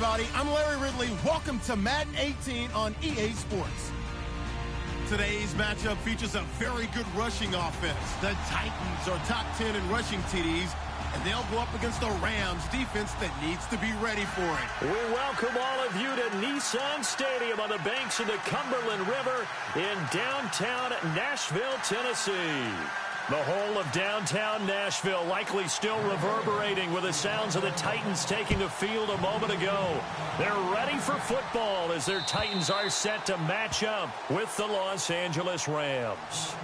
everybody. I'm Larry Ridley. Welcome to Madden 18 on EA Sports. Today's matchup features a very good rushing offense. The Titans are top 10 in rushing TDs, and they'll go up against the Rams defense that needs to be ready for it. We welcome all of you to Nissan Stadium on the banks of the Cumberland River in downtown Nashville, Tennessee. The whole of downtown Nashville likely still reverberating with the sounds of the Titans taking the field a moment ago. They're ready for football as their Titans are set to match up with the Los Angeles Rams.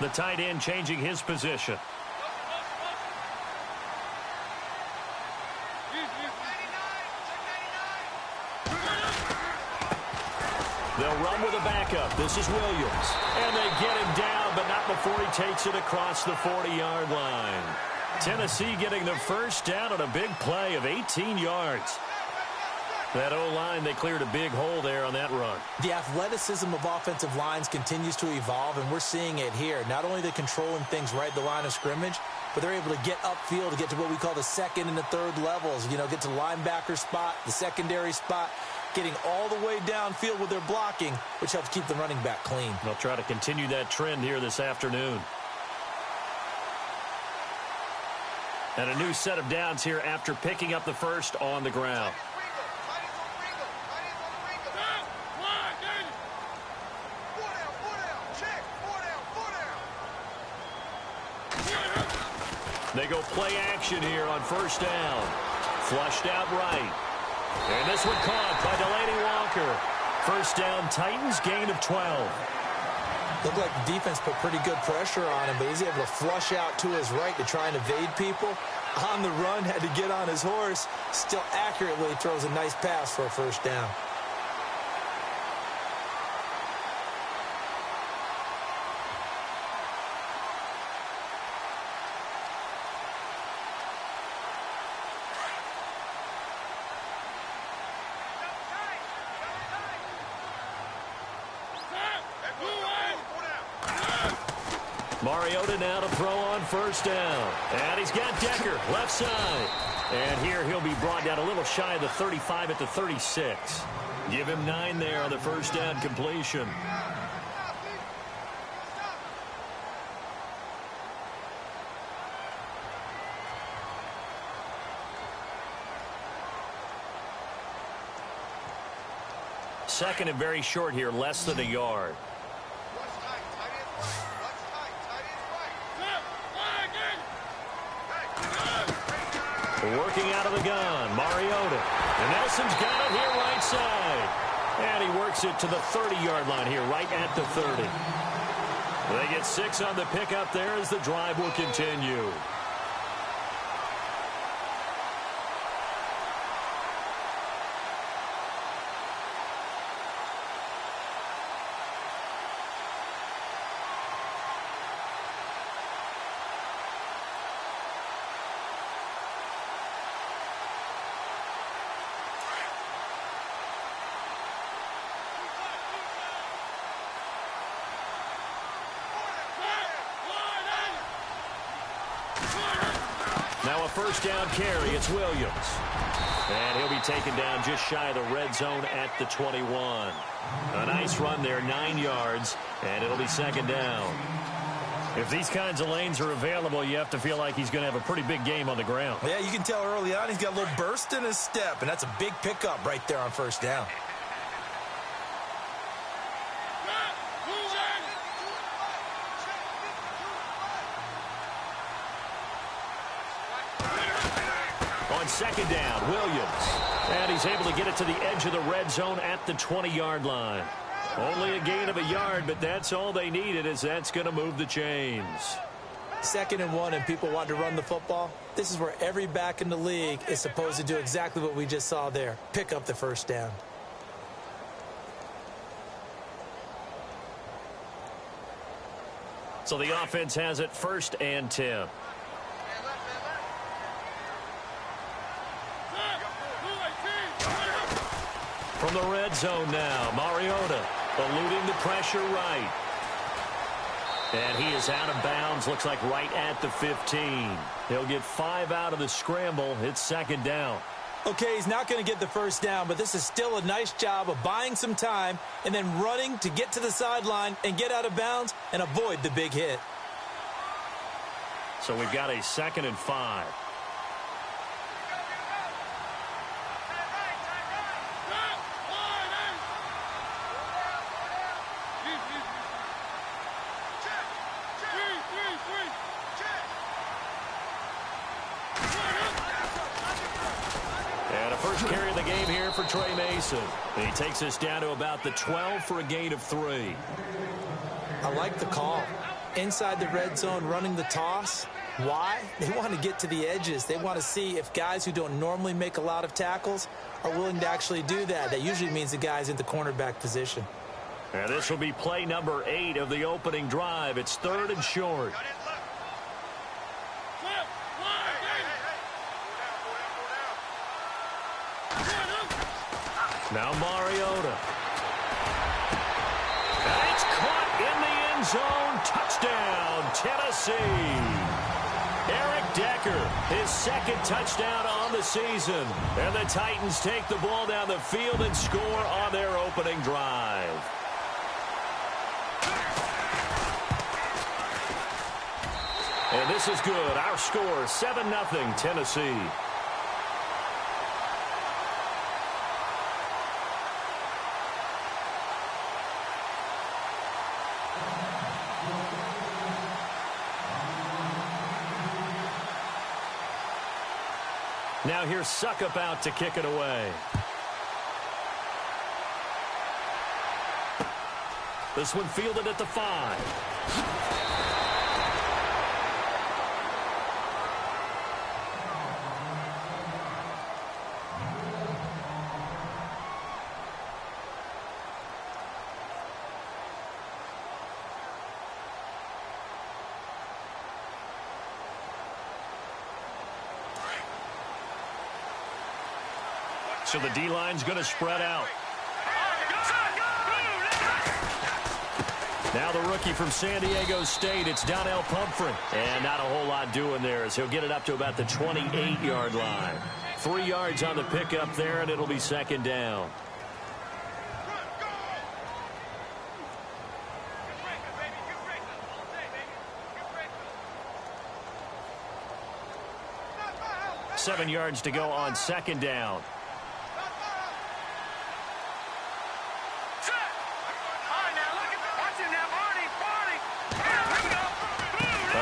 The tight end changing his position. They'll run with a backup. This is Williams. And they get him down, but not before he takes it across the 40-yard line. Tennessee getting the first down on a big play of 18 yards. That O-line, they cleared a big hole there on that run. The athleticism of offensive lines continues to evolve, and we're seeing it here. Not only are they controlling things right at the line of scrimmage, but they're able to get upfield to get to what we call the second and the third levels. You know, get to the linebacker spot, the secondary spot, getting all the way downfield with their blocking, which helps keep the running back clean. They'll try to continue that trend here this afternoon. And a new set of downs here after picking up the first on the ground. They go play action here on first down. Flushed out right. And this one caught by Delaney Walker. First down, Titans, gain of 12. Looked like the defense put pretty good pressure on him, but he's able to flush out to his right to try and evade people. On the run, had to get on his horse. Still accurately throws a nice pass for a first down. Mariota now to throw on first down. And he's got Decker left side. And here he'll be brought down a little shy of the 35 at the 36. Give him 9 there on the first down completion. Second and very short here, less than a yard. Working out of the gun, Mariota. And Nelson's got it here right side. And he works it to the 30-yard line here, right at the 30. They get 6 on the pickup there as the drive will continue. Now a first down carry. It's Williams. And he'll be taken down just shy of the red zone at the 21. A nice run there, 9 yards, and it'll be second down. If these kinds of lanes are available, you have to feel like he's going to have a pretty big game on the ground. Yeah, you can tell early on he's got a little burst in his step, and that's a big pickup right there on first down. On second down, Williams. And he's able to get it to the edge of the red zone at the 20-yard line. Only a gain of a yard, but that's all they needed, as that's going to move the chains. 2nd and 1, and people want to run the football. This is where every back in the league is supposed to do exactly what we just saw there. Pick up the first down. So the offense has it 1st and 10. From the red zone now, Mariota eluding the pressure right. And he is out of bounds, looks like right at the 15. He'll get 5 out of the scramble. It's 2nd down. Okay, he's not going to get the 1st down, but this is still a nice job of buying some time and then running to get to the sideline and get out of bounds and avoid the big hit. So we've got a 2nd and 5. First carry of the game here for Trey Mason. And he takes us down to about the 12 for a gain of 3. I like the call. Inside the red zone, running the toss. Why? They want to get to the edges. They want to see if guys who don't normally make a lot of tackles are willing to actually do that. That usually means the guy's in the cornerback position. And this will be play number 8 of the opening drive. It's 3rd and short. Now Mariota. And it's caught in the end zone. Touchdown, Tennessee. Eric Decker, his 2nd touchdown on the season. And the Titans take the ball down the field and score on their opening drive. And this is good. Our score, 7-0 Tennessee. Now here's Suckup out to kick it away. This one fielded at the 5. So the D-line's going to spread out. Now the rookie from San Diego State, it's Donnell Pumphrey. And not a whole lot doing there as he'll get it up to about the 28-yard line. 3 yards on the pickup there, and it'll be 2nd down. Seven yards to go on 2nd down.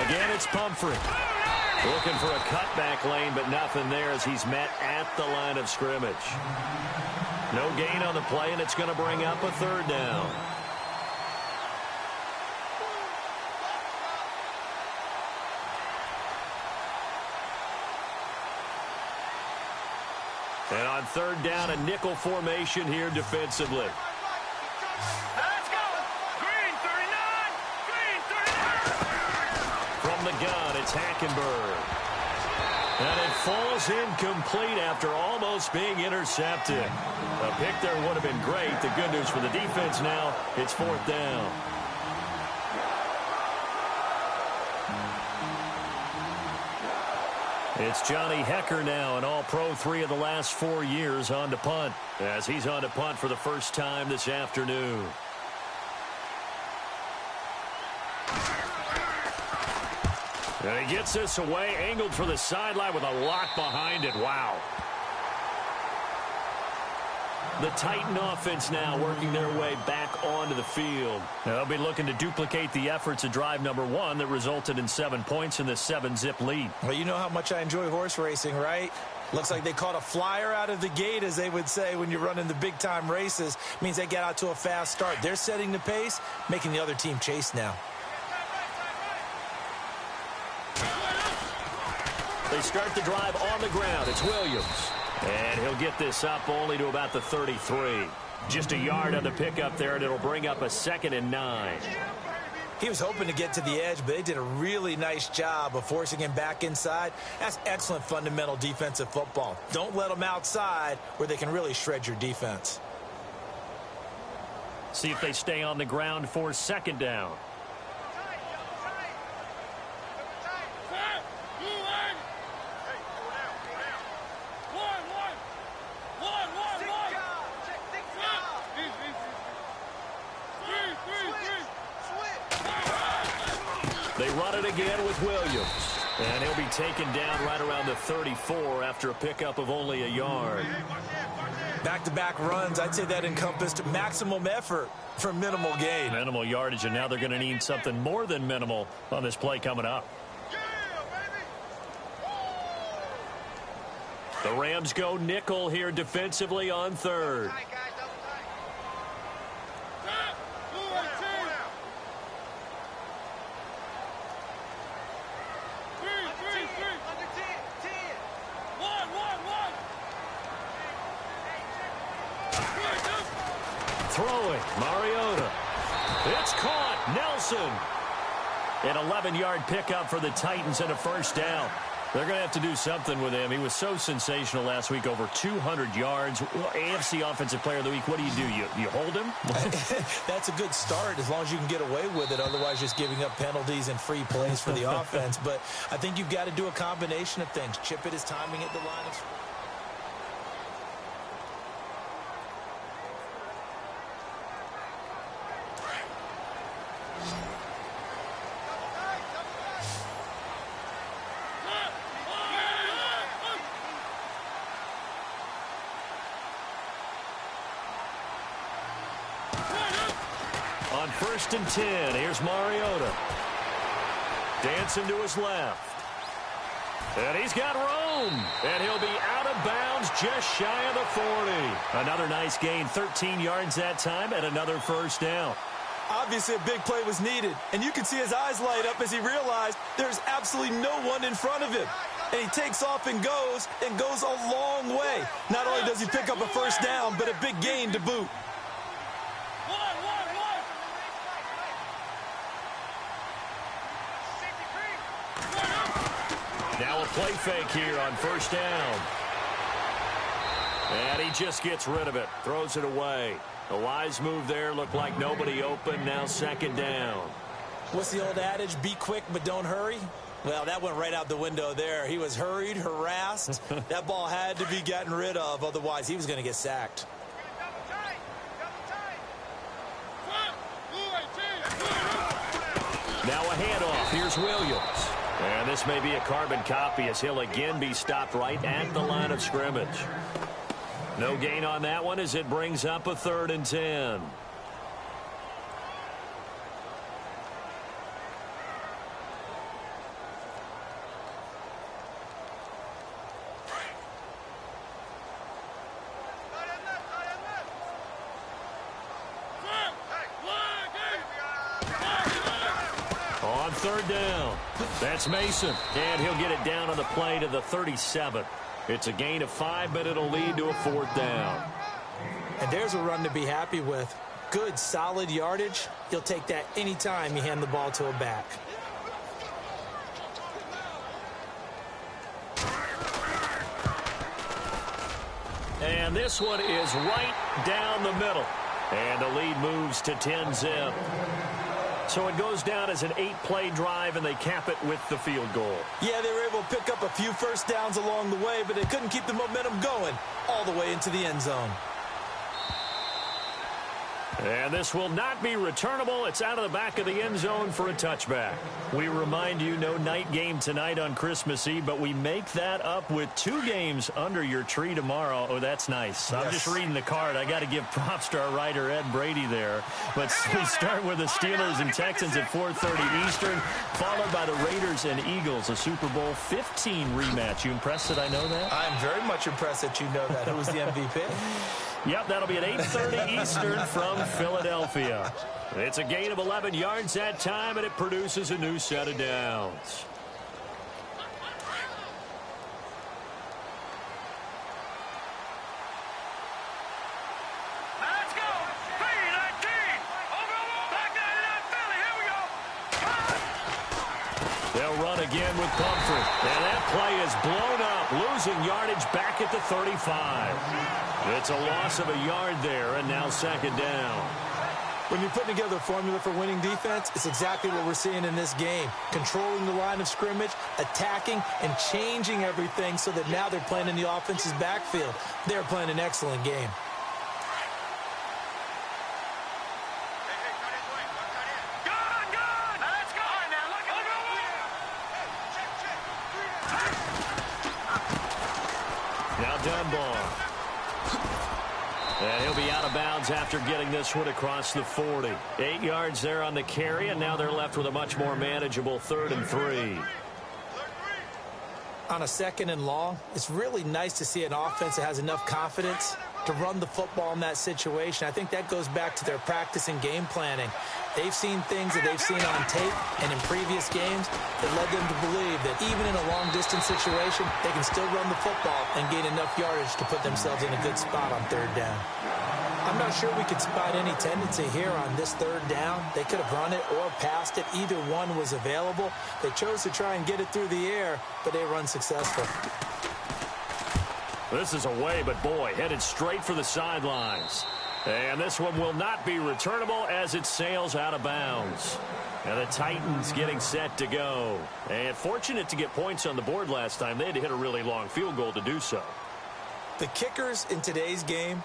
Again, it's Pumphrey. Looking for a cutback lane, but nothing there as he's met at the line of scrimmage. No gain on the play, and it's going to bring up a 3rd down. And on 3rd down, a nickel formation here defensively. The gun, it's Hackenberg. And it falls incomplete after almost being intercepted. A pick there would have been great. The good news for the defense now, it's 4th down. It's Johnny Hecker now, an all-pro 3 of the last 4 years on to punt, as he's on to punt for the first time this afternoon. And he gets this away, angled for the sideline with a lock behind it. Wow. The Titan offense now working their way back onto the field. They'll be looking to duplicate the efforts of drive number 1 that resulted in 7 points in the 7-zip lead. Well, you know how much I enjoy horse racing, right? Looks like they caught a flyer out of the gate, as they would say when you're running the big-time races. Means they get out to a fast start. They're setting the pace, making the other team chase now. They start the drive on the ground. It's Williams. And he'll get this up only to about the 33. Just a yard on the pickup there, and it'll bring up a 2nd and 9. He was hoping to get to the edge, but they did a really nice job of forcing him back inside. That's excellent fundamental defensive football. Don't let them outside where they can really shred your defense. See if they stay on the ground for second down. They run it again with Williams. And he'll be taken down right around the 34 after a pickup of only a yard. Back-to-back runs, I'd say that encompassed maximum effort for minimal gain. Minimal yardage, and now they're going to need something more than minimal on this play coming up. The Rams go nickel here defensively on third. Throwing, Mariota. It's caught, Nelson. An 11-yard pickup for the Titans and a first down. They're going to have to do something with him. He was so sensational last week, over 200 yards. AFC Offensive Player of the Week, what do? You hold him? That's a good start as long as you can get away with it. Otherwise, just giving up penalties and free plays for the offense. But I think you've got to do a combination of things. Chip it his timing at the line of... On 1st and 10, here's Mariota. Dancing to his left. And he's got room. And he'll be out of bounds just shy of the 40. Another nice gain, 13 yards that time, and another first down. Obviously, a big play was needed, and you can see his eyes light up as he realized there's absolutely no one in front of him. And he takes off and goes a long way. Not only does he pick up a first down, but a big gain to boot. Now a play fake here on first down. And he just gets rid of it, throws it away. A wise move there, looked like nobody open, now second down. What's the old adage, be quick but don't hurry? Well, that went right out the window there. He was hurried, harassed. That ball had to be gotten rid of, otherwise he was going to get sacked. Now a handoff, here's Williams. And this may be a carbon copy as he'll again be stopped right at the line of scrimmage. No gain on that one as it brings up a 3rd and 10. On 3rd down, that's Mason, and he'll get it down on the play to the 37. It's a gain of 5, but it'll lead to a 4th down. And there's a run to be happy with. Good, solid yardage. He'll take that anytime you hand the ball to a back. And this one is right down the middle. And the lead moves to 10-zip. So it goes down as an 8-play drive, and they cap it with the field goal. Yeah, they were able to pick up a few first downs along the way, but they couldn't keep the momentum going all the way into the end zone. And this will not be returnable. It's out of the back of the end zone for a touchback. We remind you, no night game tonight on Christmas Eve, but we make that up with 2 games under your tree tomorrow. Oh, that's nice. Yes. I'm just reading the card. I got to give props to our writer, Ed Brady, there. But we start with the Steelers and Texans at 4:30 Eastern, followed by the Raiders and Eagles, a Super Bowl 15 rematch. You impressed that I know that? I'm very much impressed that you know that. Who was the MVP? Yep, that'll be at 8:30 Eastern from Philadelphia. It's a gain of 11 yards that time, and it produces a new set of downs. Let's go. 3-19. Over. Back 99 Philly. Here we go. They'll run again with Comfort. And that play is blown up, losing yardage back at the 35. It's a loss of a yard there, and now second down. When you put together a formula for winning defense, it's exactly what we're seeing in this game. Controlling the line of scrimmage, attacking, and changing everything so that now they're playing in the offense's backfield. They're playing an excellent game. Now Dunbar. And he'll be out of bounds after getting this one across the 40. 8 yards there on the carry, and now they're left with a much more manageable 3rd and 3. On a 2nd and long, it's really nice to see an offense that has enough confidence to run the football in that situation. I think that goes back to their practice and game planning. They've seen things that they've seen on tape and in previous games that led them to believe that even in a long-distance situation, they can still run the football and gain enough yardage to put themselves in a good spot on 3rd down. I'm not sure we could spot any tendency here on this 3rd down. They could have run it or passed it. Either one was available. They chose to try and get it through the air, but they were unsuccessful. This is away, but boy, headed straight for the sidelines. And this one will not be returnable as it sails out of bounds. And the Titans getting set to go. And fortunate to get points on the board last time. They had to hit a really long field goal to do so. The kickers in today's game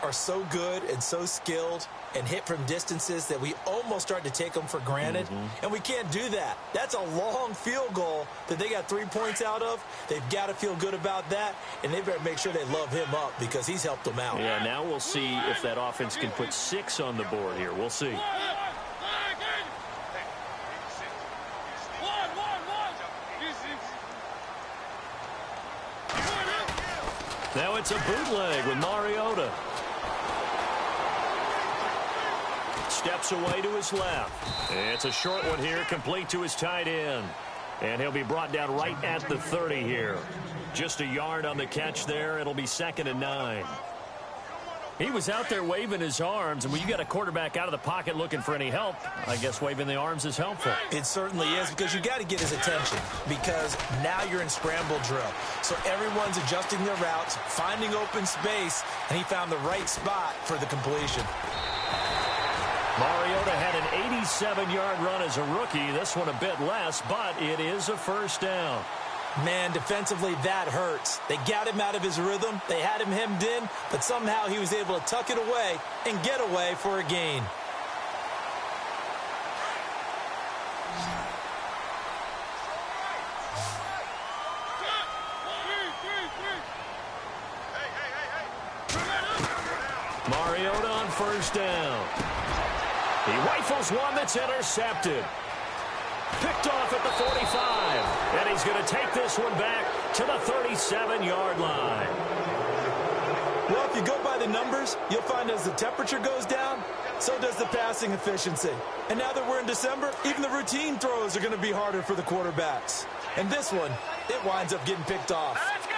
are so good and so skilled and hit from distances that we almost start to take them for granted. And we can't do that. That's a long field goal that they got 3 points out of. They've got to feel good about that, and they better make sure they love him up because he's helped them out. Yeah, now we'll see if that offense can put 6 on the board here. We'll see. Now it's a bootleg with Mariota. Steps away to his left. It's a short one here, complete to his tight end. And he'll be brought down right at the 30 here. Just a yard on the catch there. It'll be 2nd and 9. He was out there waving his arms, and when you got a quarterback out of the pocket looking for any help, I guess waving the arms is helpful. It certainly is, because you got to get his attention, because now you're in scramble drill. So everyone's adjusting their routes, finding open space, and he found the right spot for the completion. Mariota had an 87-yard run as a rookie. This one a bit less, but it is a 1st down. Man, defensively, that hurts. They got him out of his rhythm. They had him hemmed in, but somehow he was able to tuck it away and get away for a gain. Mariota on 1st down. He rifles one that's intercepted. Picked off at the 45. And he's going to take this one back to the 37-yard line. Well, if you go by the numbers, you'll find as the temperature goes down, so does the passing efficiency. And now that we're in December, even the routine throws are going to be harder for the quarterbacks. And this one, it winds up getting picked off. Let's go.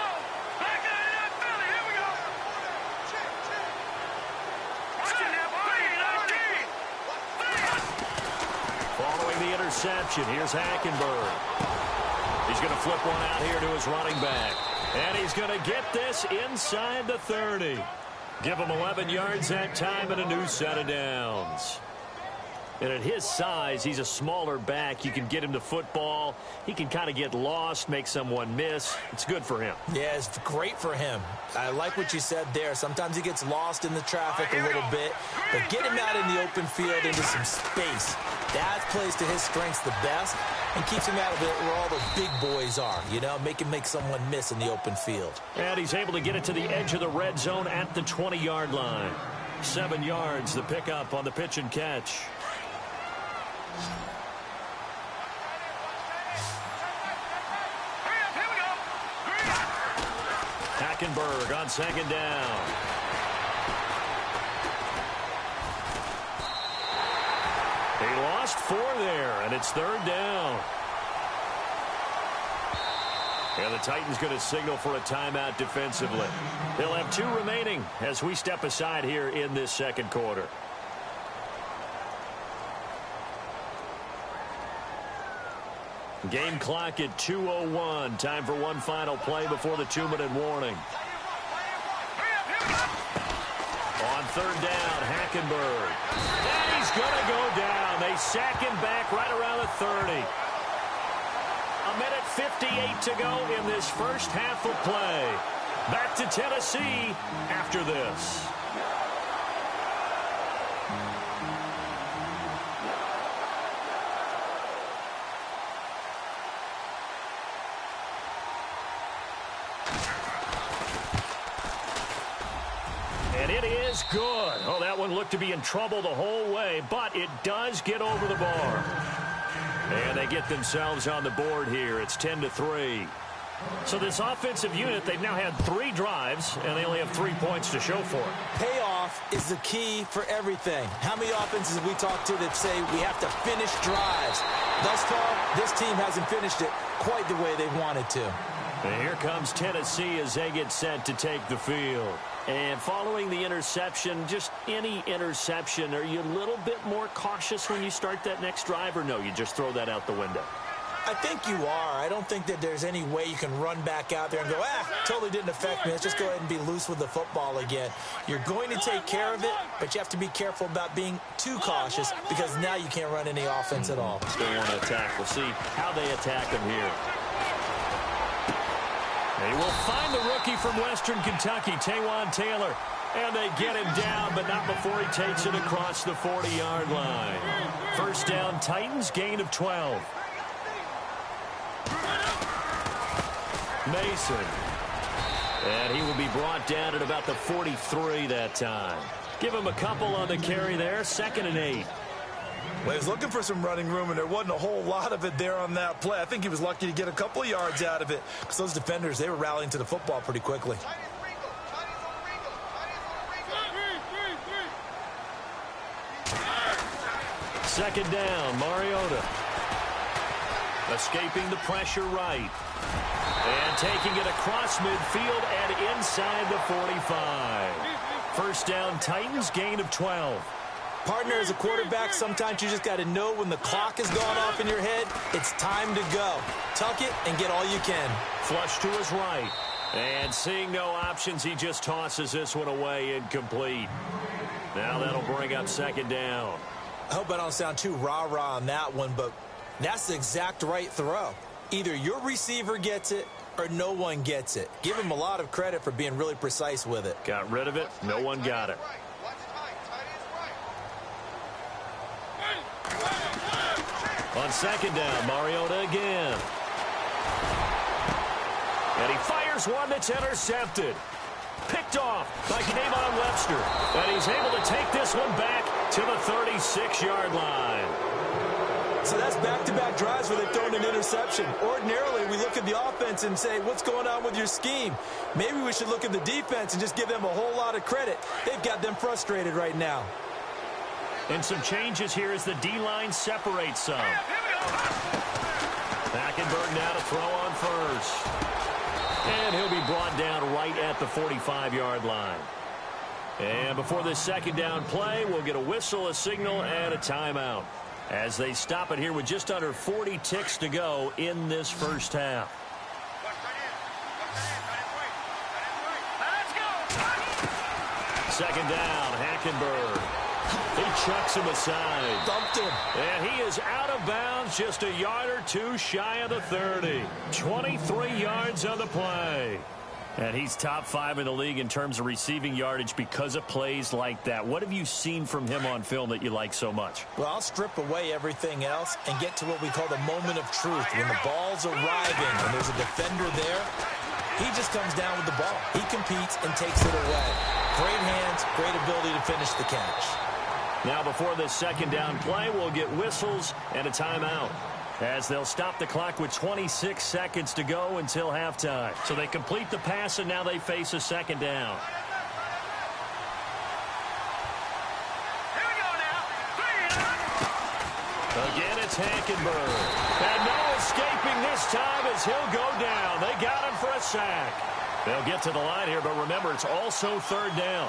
Back in that Philly. Here we go. Following the interception, here's Hackenberg. He's going to flip one out here to his running back. And he's going to get this inside the 30. Give him 11 yards that time and a new set of downs. And at his size, he's a smaller back. You can get him to football. He can kind of get lost, make someone miss. It's good for him. Yeah, it's great for him. I like what you said there. Sometimes he gets lost in the traffic a little bit. But get him out in the open field into some space. That plays to his strengths the best and keeps him out of it where all those big boys are. You know, make him make someone miss in the open field. And he's able to get it to the edge of the red zone at the 20-yard line. 7 yards, the pickup on the pitch and catch. Hackenberg on 2nd down. He lost 4 there, and it's 3rd down. And the Titans going to signal for a timeout defensively. They'll have 2 remaining as we step aside here in this 2nd quarter. Game clock at 2:01. Time for one final play before the 2-minute warning. On third down, Hackenberg. And he's going to go down. They sack him back right around the 30. 1:58 to go in this first half of play. Back to Tennessee after this. And it is good. Oh, that one looked to be in trouble the whole way, but it does get over the bar. And they get themselves on the board here. It's 10-3. So this offensive unit, they've now had 3 drives, and they only have 3 points to show for it. Payoff is the key for everything. How many offenses have we talked to that say we have to finish drives? Thus far, this team hasn't finished it quite the way they wanted to. And here comes Tennessee as they get set to take the field. And following the interception, just any interception, are you a little bit more cautious when you start that next drive, or no, you just throw that out the window? I think you are. I don't think that there's any way you can run back out there and go, totally didn't affect me. Let's just go ahead and be loose with the football again. You're going to take care of it, but you have to be careful about being too cautious because now you can't run any offense at all. Still want to attack. We'll see how they attack him here. They will find the rookie from Western Kentucky, Taywan Taylor. And they get him down, but not before he takes it across the 40-yard line. First down, Titans, gain of 12. Mason. And he will be brought down at about the 43 that time. Give him a couple on the carry there, 2nd and 8. Well, he was looking for some running room, and there wasn't a whole lot of it there on that play. I think he was lucky to get a couple of yards out of it because those defenders, they were rallying to the football pretty quickly. Second down, Mariota. Escaping the pressure right. And taking it across midfield and inside the 45. First down, Titans, gain of 12. Partner, as a quarterback, sometimes you just got to know when the clock has gone off in your head, it's time to go. Tuck it and get all you can. Flush to his right. And seeing no options, he just tosses this one away incomplete. Now that'll bring up second down. I hope I don't sound too rah-rah on that one, but that's the exact right throw. Either your receiver gets it or no one gets it. Give him a lot of credit for being really precise with it. Got rid of it. No one got it. On second down, Mariota again. And he fires one that's intercepted. Picked off by K'Von Webster. And he's able to take this one back to the 36-yard line. So that's back-to-back drives where they've thrown an interception. Ordinarily, we look at the offense and say, what's going on with your scheme? Maybe we should look at the defense and just give them a whole lot of credit. They've got them frustrated right now. And some changes here as the D-line separates some. Hackenberg now to throw on first. And he'll be brought down right at the 45-yard line. And before this second down play, we'll get a whistle, a signal, and a timeout as they stop it here with just under 40 ticks to go in this first half. Second down, Hackenberg. He chucks him aside. Dumped him. And he is out of bounds, just a yard or two shy of the 30. 23 yards on the play. And he's top 5 in the league in terms of receiving yardage because of plays like that. What have you seen from him on film that you like so much? Well, I'll strip away everything else and get to what we call the moment of truth. When the ball's arriving and there's a defender there, he just comes down with the ball. He competes and takes it away. Great hands, great ability to finish the catch. Now before this second down play, we'll get whistles and a timeout as they'll stop the clock with 26 seconds to go until halftime. So they complete the pass, and now they face a second down. Here we go now. Again, it's Hackenberg. And no escaping this time as he'll go down. They got him for a sack. They'll get to the line here, but remember, it's also third down.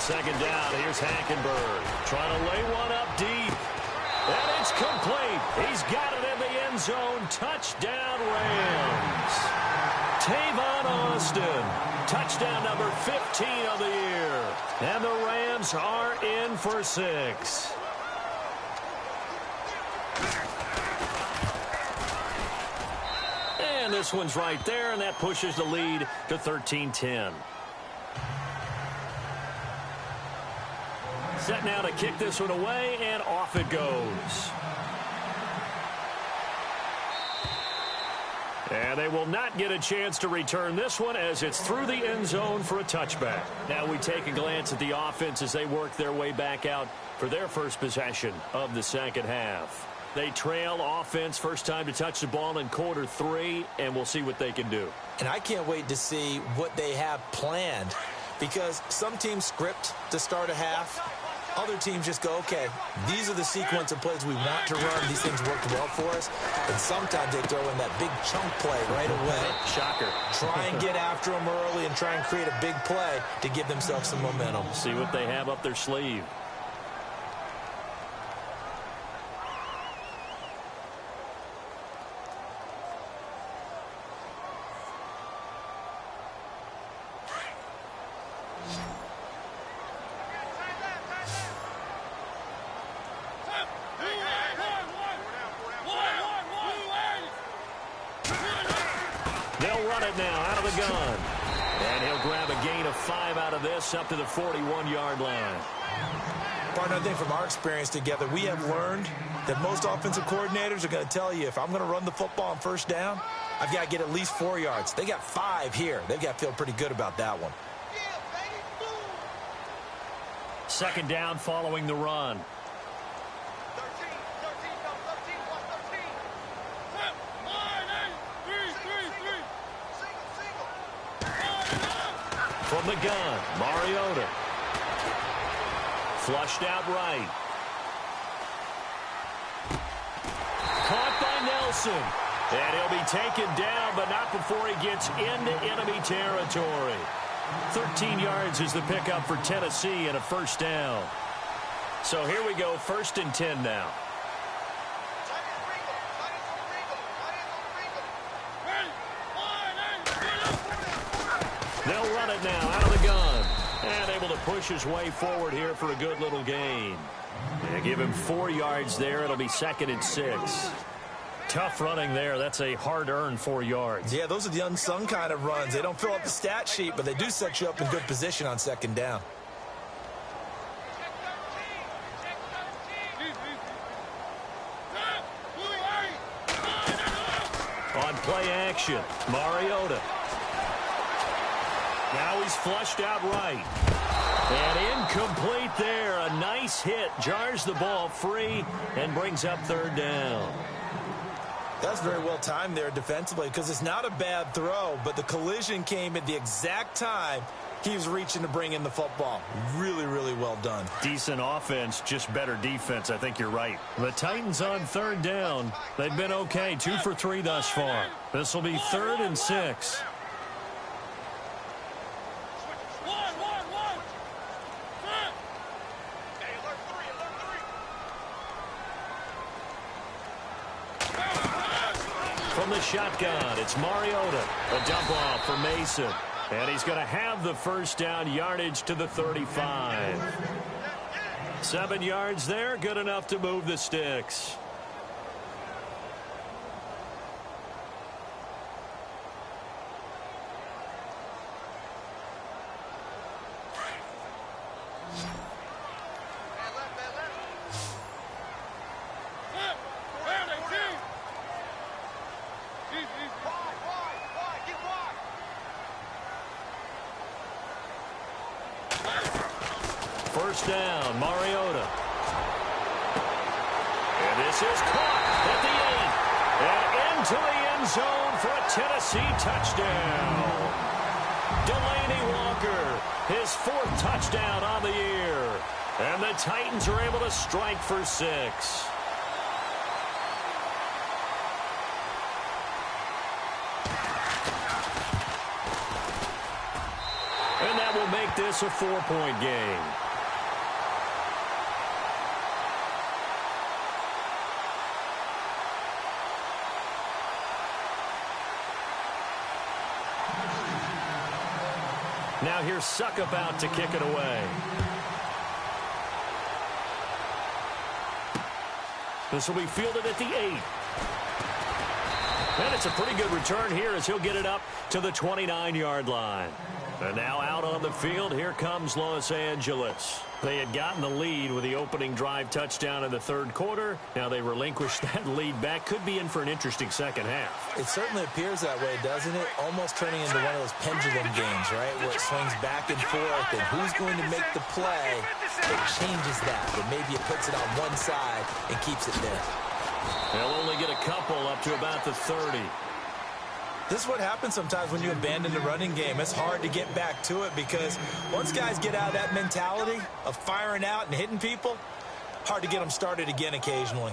On second down, here's Hackenberg trying to lay one up deep. And it's complete. He's got it in the end zone. Touchdown, Rams. Tavon Austin. Touchdown number 15 of the year. And the Rams are in for 6. And this one's right there, and that pushes the lead to 13-10. Set now to kick this one away, and off it goes. And they will not get a chance to return this one as it's through the end zone for a touchback. Now we take a glance at the offense as they work their way back out for their first possession of the second half. They trail offense first time to touch the ball in quarter 3, and we'll see what they can do. And I can't wait to see what they have planned, because some teams script to start a half. Other teams just go, okay, these are the sequence of plays we want to run. These things worked well for us. And sometimes they throw in that big chunk play right away. Shocker. Try and get after them early and try and create a big play to give themselves some momentum. See what they have up their sleeve. They'll run it now out of the gun. And he'll grab a gain of 5 out of this up to the 41-yard line. Partner, I think from our experience together, we have learned that most offensive coordinators are going to tell you, if I'm going to run the football on first down, I've got to get at least 4 yards. They got 5 here. They've got to feel pretty good about that one. Second down following the run. From the gun, Mariota. Flushed out right. Caught by Nelson. And he'll be taken down, but not before he gets into enemy territory. 13 yards is the pickup for Tennessee and a first down. So here we go, 1st and 10 now. They'll run it now out of the gun. And able to push his way forward here for a good little gain. They give him 4 yards there. It'll be 2nd and 6. Tough running there. That's a hard-earned 4 yards. Yeah, those are the unsung kind of runs. They don't fill up the stat sheet, but they do set you up in good position on second down. On play action, Mariota. Now he's flushed out right. And incomplete there. A nice hit. Jars the ball free and brings up 3rd down. That's very well timed there defensively, because it's not a bad throw, but the collision came at the exact time he was reaching to bring in the football. Really, really well done. Decent offense, just better defense. I think you're right. The Titans on 3rd down. They've been okay. 2 for 3 thus far. This will be 3rd and 6. From the shotgun, it's Mariota. A dump off for Mason. And he's going to have the first down, yardage to the 35. 7 yards there, good enough to move the sticks. First down, Mariota. And this is caught at the 8. And into the end zone for a Tennessee touchdown. Delaney Walker, his 4th touchdown on the year. And the Titans are able to strike for 6. And that will make make this a 4-point game. Now here's Suckup out to kick it away. This will be fielded at the 8. And it's a pretty good return here as he'll get it up to the 29-yard line. And now out on the field, here comes Los Angeles. They had gotten the lead with the opening drive touchdown in the third quarter. Now they relinquished that lead back. Could be in for an interesting second half. It certainly appears that way, doesn't it? Almost turning into one of those pendulum games, right? Where it swings back and forth, and who's going to make the play that changes that? Or maybe it puts it on one side and keeps it there. They'll only get a couple up to about the 30. This is what happens sometimes when you abandon the running game. It's hard to get back to it because once guys get out of that mentality of firing out and hitting people, hard to get them started again occasionally.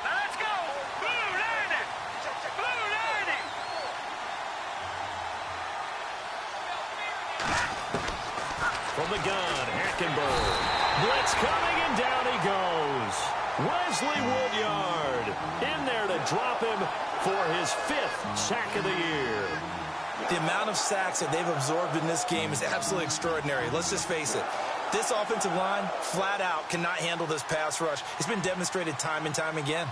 Let's go! Blue landing! Blue landing! From the gun, Hackenberg. Blitz coming, and down he goes. Wesley Woodyard in there to drop him for his 5th sack of the year. The amount of sacks that they've absorbed in this game is absolutely extraordinary. Let's just face it. This offensive line, flat out, cannot handle this pass rush. It's been demonstrated time and time again.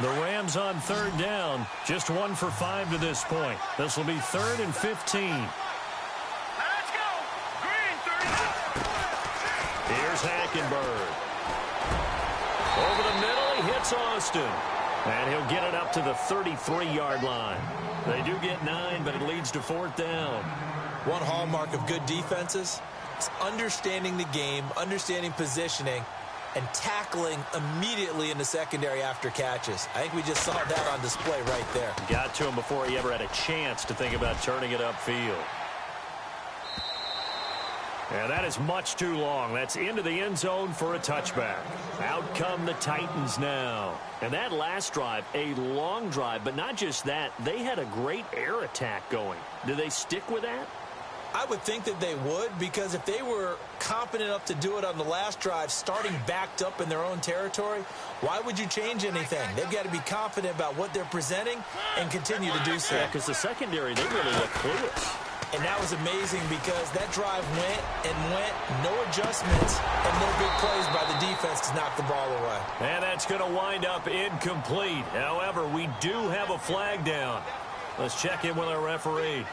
The Rams on 3rd down. Just 1 for 5 to this point. This will be 3rd and 15. Let's go! Green 39! Here's Hackenberg. Over the middle, he hits Austin. And he'll get it up to the 33-yard line. They do get 9, but it leads to 4th down. One hallmark of good defenses is understanding the game, understanding positioning, and tackling immediately in the secondary after catches. I think we just saw that on display right there. Got to him before he ever had a chance to think about turning it upfield. And that is much too long. That's into the end zone for a touchback. Out come the Titans now. And that last drive, a long drive, but not just that. They had a great air attack going. Do they stick with that? I would think that they would, because if they were confident enough to do it on the last drive, starting backed up in their own territory, why would you change anything? They've got to be confident about what they're presenting and continue to do so. Yeah, because the secondary, they really look clueless. And that was amazing because that drive went and went, no adjustments, and no big plays by the defense to knock the ball away. And that's going to wind up incomplete. However, we do have a flag down. Let's check in with our referee.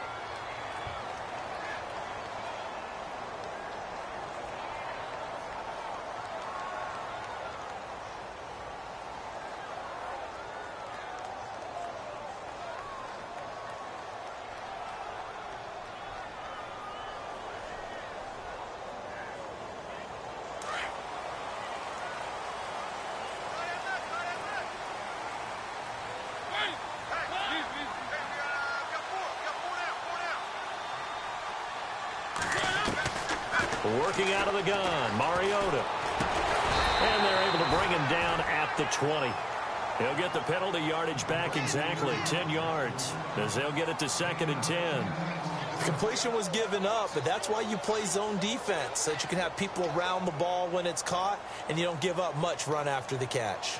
Working out of the gun, Mariota. And they're able to bring him down at the 20. He'll get the penalty yardage back exactly 10 yards as they'll get it to 2nd and 10. Completion was given up, but that's why you play zone defense, so that you can have people around the ball when it's caught, and you don't give up much run after the catch.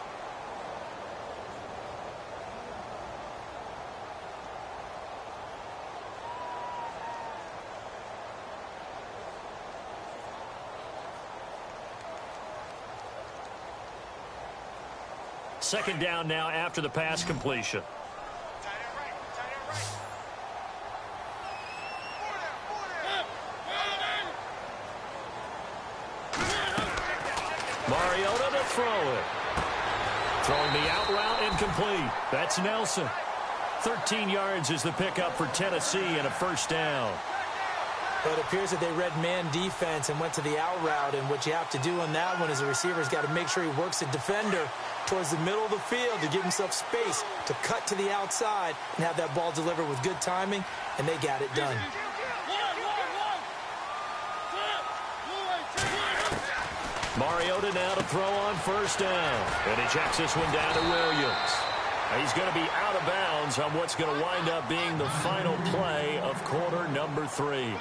Second down now after the pass completion. Mariota to throw it. Throwing the out route incomplete. That's Nelson. 13 yards is the pickup for Tennessee and a first down. But it appears that they read man defense and went to the out route, and what you have to do on that one is the receiver's got to make sure he works the defender towards the middle of the field to give himself space to cut to the outside and have that ball delivered with good timing, and they got it done. Mariota now to throw on first down. And he checks this one down to Williams. He's going to be out of bounds on what's going to wind up being the final play of quarter number 3.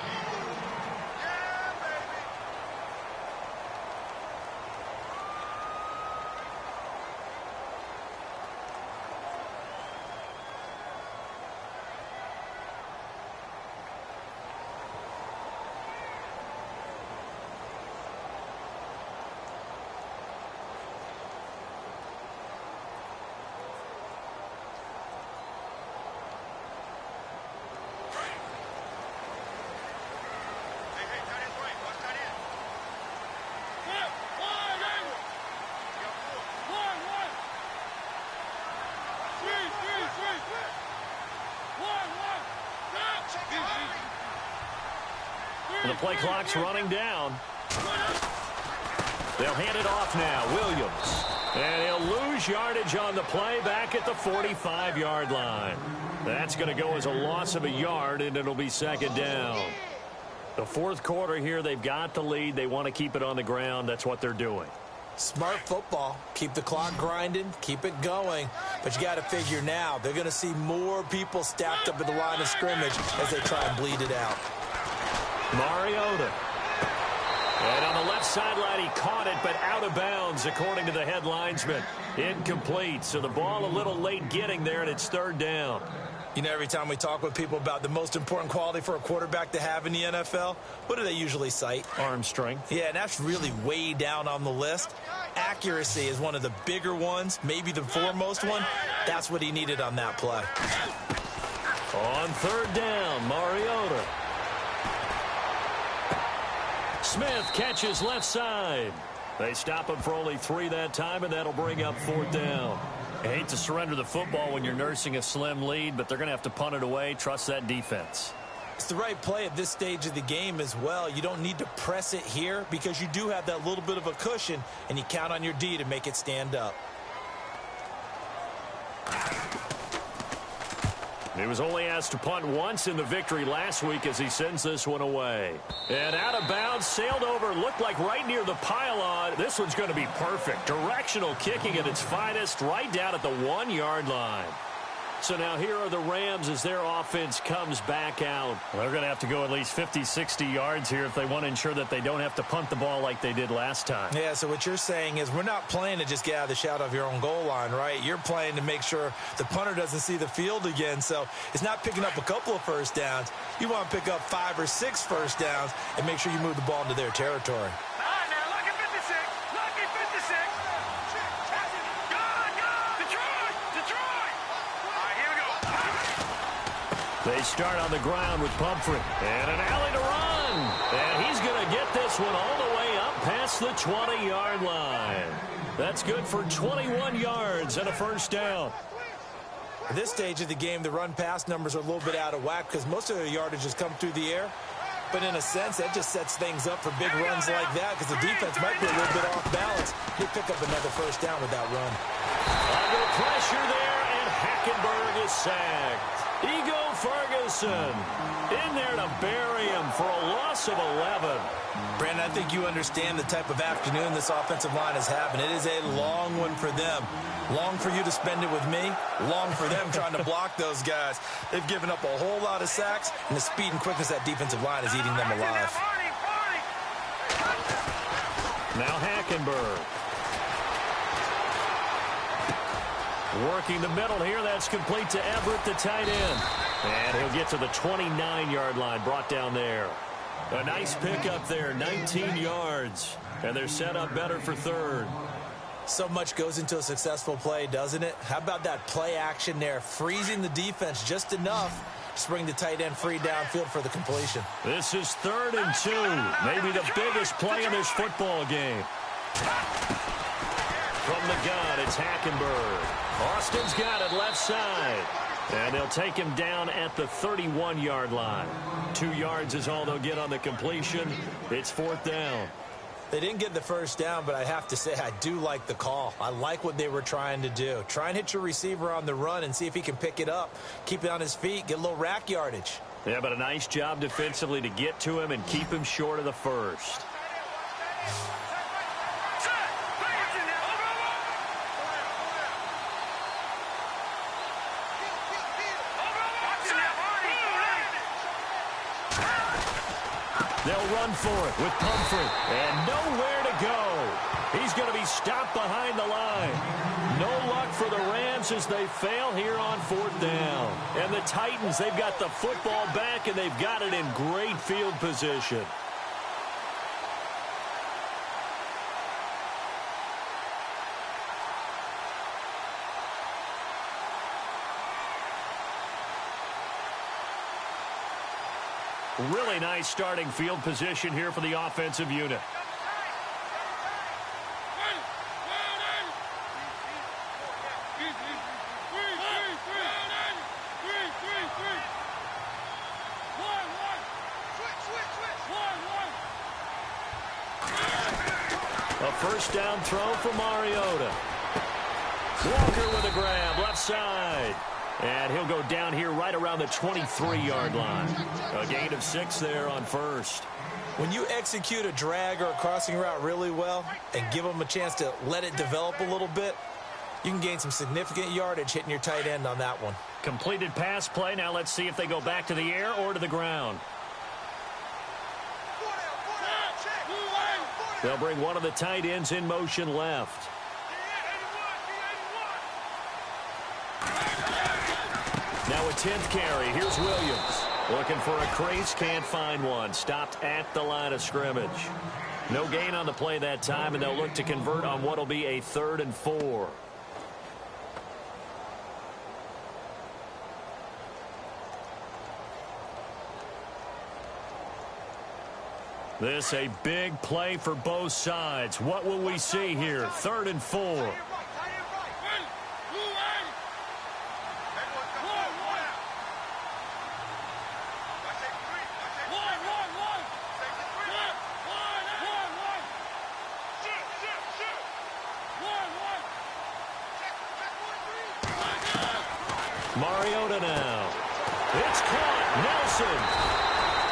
The play clock's running down. They'll hand it off now. Williams. And he'll lose yardage on the play back at the 45-yard line. That's going to go as a loss of a yard, and it'll be second down. The fourth quarter here, they've got the lead. They want to keep it on the ground. That's what they're doing. Smart football. Keep the clock grinding. Keep it going. But you got to figure now, they're going to see more people stacked up at the line of scrimmage as they try and bleed it out. Mariota. And on the left sideline, he caught it, but out of bounds, according to the head linesman. Incomplete. So the ball a little late getting there, and it's third down. You know, every time we talk with people about the most important quality for a quarterback to have in the NFL, what do they usually cite? Arm strength. Yeah, and that's really way down on the list. Accuracy is one of the bigger ones, maybe the foremost one. That's what he needed on that play. On third down, Mariota. Smith catches left side. They stop him for only 3 that time, and that'll bring up fourth down. I hate to surrender the football when you're nursing a slim lead, but they're going to have to punt it away. Trust that defense. It's the right play at this stage of the game as well. You don't need to press it here because you do have that little bit of a cushion, and you count on your D to make it stand up. He was only asked to punt once in the victory last week as he sends this one away. And out of bounds, sailed over, looked like right near the pylon. This one's going to be perfect. Directional kicking at its finest, right down at the 1-yard line. So now here are the Rams as their offense comes back out. They're going to have to go at least 50, 60 yards here if they want to ensure that they don't have to punt the ball like they did last time. Yeah, so what you're saying is we're not playing to just get out of the shadow of your own goal line, right? You're playing to make sure the punter doesn't see the field again. So it's not picking up a couple of first downs. You want to pick up 5 or 6 first downs and make sure you move the ball into their territory. They start on the ground with Pumphrey. And an alley to run. And he's going to get this one all the way up past the 20-yard line. That's good for 21 yards and a first down. At this stage of the game, the run-pass numbers are a little bit out of whack because most of their yardage has come through the air. But in a sense, that just sets things up for big runs like that because the defense might be a little bit off balance. He'll pick up another first down with that run. Under pressure there, and Hackenberg is sacked. Ego Ferguson in there to bury him for a loss of 11. Brandon, I think you understand the type of afternoon this offensive line is having. It is a long one for them. Long for you to spend it with me. Long for them trying to block those guys. They've given up a whole lot of sacks, and the speed and quickness of that defensive line is eating them alive. Now Hackenberg. Working the middle here. That's complete to Everett, the tight end. And he'll get to the 29-yard line, brought down there. A nice pickup there, 19 yards. And they're set up better for third. So much goes into a successful play, doesn't it? How about that play action there? Freezing the defense just enough to bring the tight end free downfield for the completion. This is 3rd and 2. Maybe the biggest play in this football game. From the gun, it's Hackenberg. Austin's got it left side. And they'll take him down at the 31-yard line. 2 yards is all they'll get on the completion. It's 4th down. They didn't get the first down, but I have to say I do like the call. I like what they were trying to do. Try and hit your receiver on the run and see if he can pick it up. Keep it on his feet, get a little rack yardage. Yeah, but a nice job defensively to get to him and keep him short of the first. They'll run for it with Pumphrey. And nowhere to go. He's going to be stopped behind the line. No luck for the Rams as they fail here on 4th down. And the Titans, they've got the football back, and they've got it in great field position. Really nice starting field position here for the offensive unit. A first down throw for Mariota. Walker with a grab, left side. And he'll go down here right around the 23-yard line. A gain of 6 there on first. When you execute a drag or a crossing route really well and give them a chance to let it develop a little bit, you can gain some significant yardage hitting your tight end on that one. Completed pass play. Now let's see if they go back to the air or to the ground. They'll bring one of the tight ends in motion left. Now a 10th carry. Here's Williams. Looking for a crease. Can't find one. Stopped at the line of scrimmage. No gain on the play that time, and they'll look to convert on what will be a 3rd and 4. This a big play for both sides. What will we see here? 3rd and 4. Mariota now. It's caught. Nelson.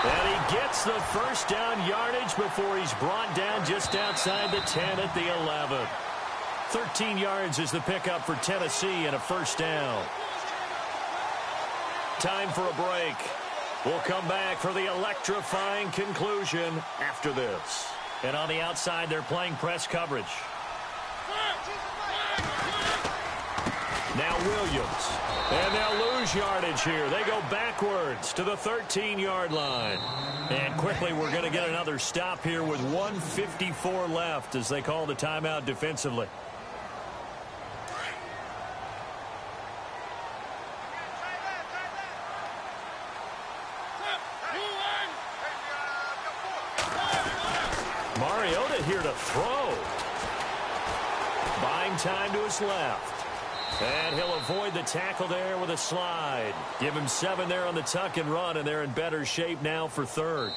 And he gets the first down yardage before he's brought down just outside the 10 at the 11. 13 yards is the pickup for Tennessee and a first down. Time for a break. We'll come back for the electrifying conclusion after this. And on the outside, they're playing press coverage. Now Williams. And they'll lose yardage here. They go backwards to the 13-yard line. And quickly we're going to get another stop here with 1:54 left as they call the timeout defensively. Mariota here to throw. Buying time to his left. And he'll avoid the tackle there with a slide. Give him 7 there on the tuck and run, and they're in better shape now for 3rd.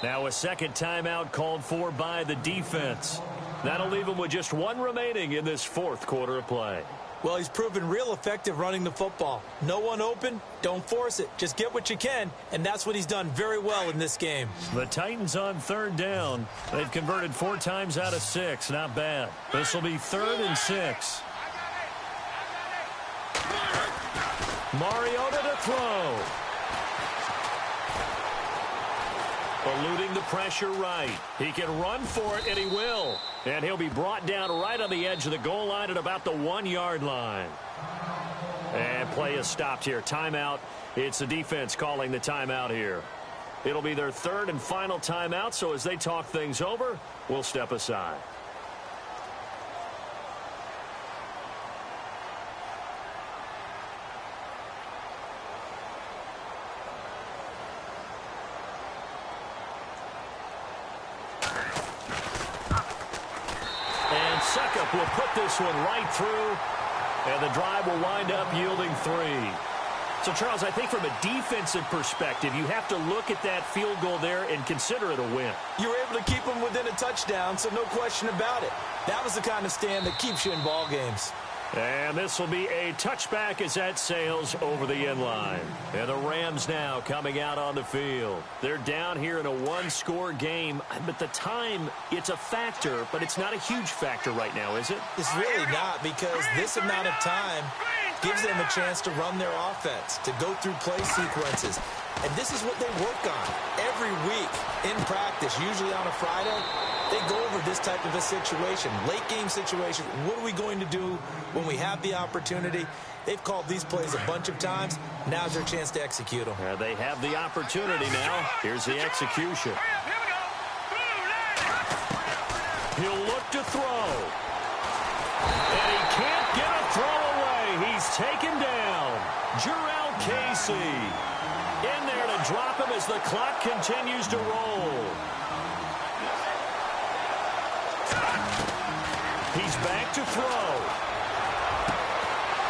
Now a second timeout called for by the defense. That'll leave him with just 1 remaining in this 4th quarter of play. Well, he's proven real effective running the football. No one open, don't force it. Just get what you can, and that's what he's done very well in this game. The Titans on 3rd down. They've converted 4 times out of 6. Not bad. This will be 3rd and 6. Mariota to throw. Eluding the pressure right. He can run for it, and he will. And he'll be brought down right on the edge of the goal line at about the 1-yard line. And play is stopped here. Timeout. It's the defense calling the timeout here. It'll be their 3rd and final timeout, so as they talk things over, we'll step aside. Suckup will put this one right through, and the drive will wind up yielding 3. So, Charles, I think from a defensive perspective, you have to look at that field goal there and consider it a win. You were able to keep them within a touchdown, so no question about it. That was the kind of stand that keeps you in ball games. And this will be a touchback as that sails over the end line. And the Rams now coming out on the field. They're down here in a 1-score game. But the time, it's a factor, but it's not a huge factor right now, is it? It's really not, because this amount of time gives them a chance to run their offense, to go through play sequences. And this is what they work on every week in practice, usually on a Friday. They go over this type of a situation, late-game situation. What are we going to do when we have the opportunity? They've called these plays a bunch of times. Now's their chance to execute them. They have the opportunity now. Here's the execution. He'll look to throw. And he can't get a throw away. He's taken down. Jarrell Casey in there to drop him as the clock continues to roll. He's back to throw.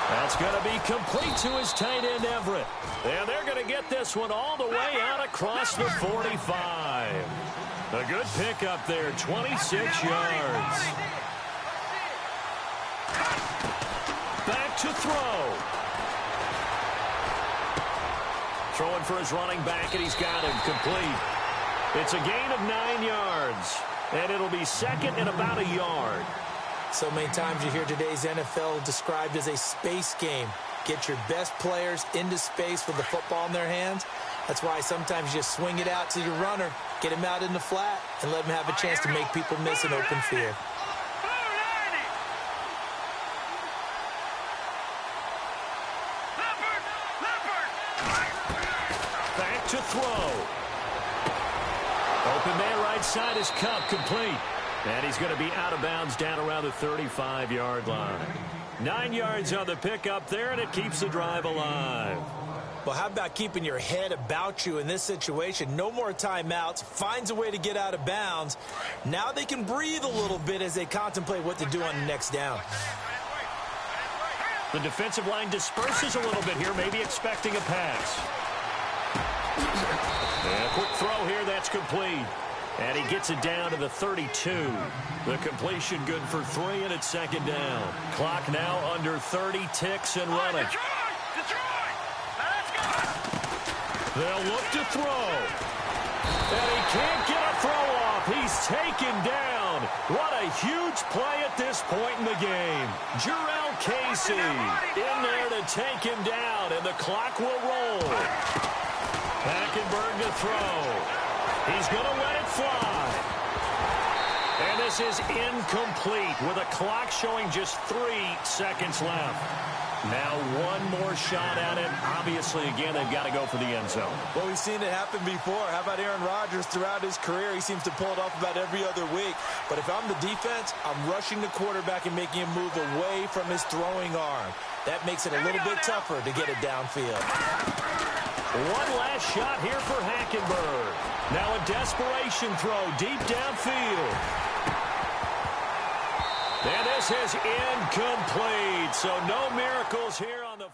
That's going to be complete to his tight end, Everett. And they're going to get this one all the way out across the 45. A good pickup there, 26 yards. Back to throw. Throwing for his running back, and he's got him complete. It's a gain of 9 yards, and it'll be second and about a yard. So many times you hear today's NFL described as a space game. Get your best players into space with the football in their hands. That's why sometimes you just swing it out to your runner, get him out in the flat, and let him have a chance to make people miss an open field. Back to throw. Open man right side is Cup, complete. And he's going to be out of bounds down around the 35-yard line. 9 yards on the pickup there, and it keeps the drive alive. Well, how about keeping your head about you in this situation? No more timeouts. Finds a way to get out of bounds. Now they can breathe a little bit as they contemplate what to do on the next down. The defensive line disperses a little bit here, maybe expecting a pass. And a quick throw here, that's complete. And he gets it down to the 32. The completion good for 3, and it's second down. Clock now under 30 ticks and running. They'll look to throw. And he can't get a throw off. He's taken down. What a huge play at this point in the game. Jarrell Casey in there to take him down, and the clock will roll. Hackenberg to throw. He's going to let it fly. And this is incomplete with a clock showing just 3 seconds left. Now one more shot at it. Obviously, again, they've got to go for the end zone. Well, we've seen it happen before. How about Aaron Rodgers throughout his career? He seems to pull it off about every other week. But if I'm the defense, I'm rushing the quarterback and making him move away from his throwing arm. That makes it a little bit tougher to get it downfield. One last shot here for Hackenberg. Now a desperation throw deep downfield. And this is incomplete. So no miracles here on the...